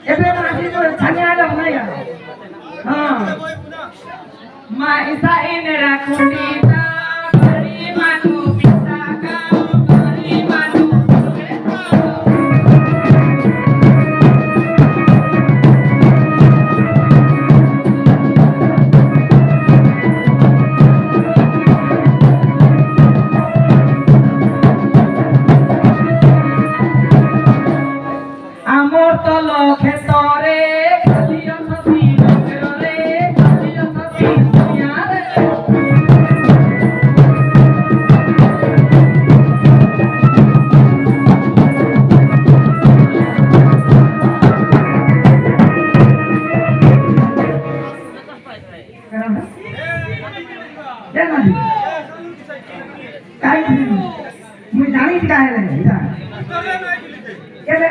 ଏବେ ମାସି ତ ଛାନିଆ ହେଲା ନାହିଁ ହଁ ମାଇସା ଇନେ ରାଖୁଟି ତା ବଳି ମାନୁ ପିତା କା ବଳି ମାନୁ আমর তল ক্ষেতরে খালি অথবি রে খালি অথবি দুনিয়ারে কাই মুই জানি কাই নাই এটা কেলে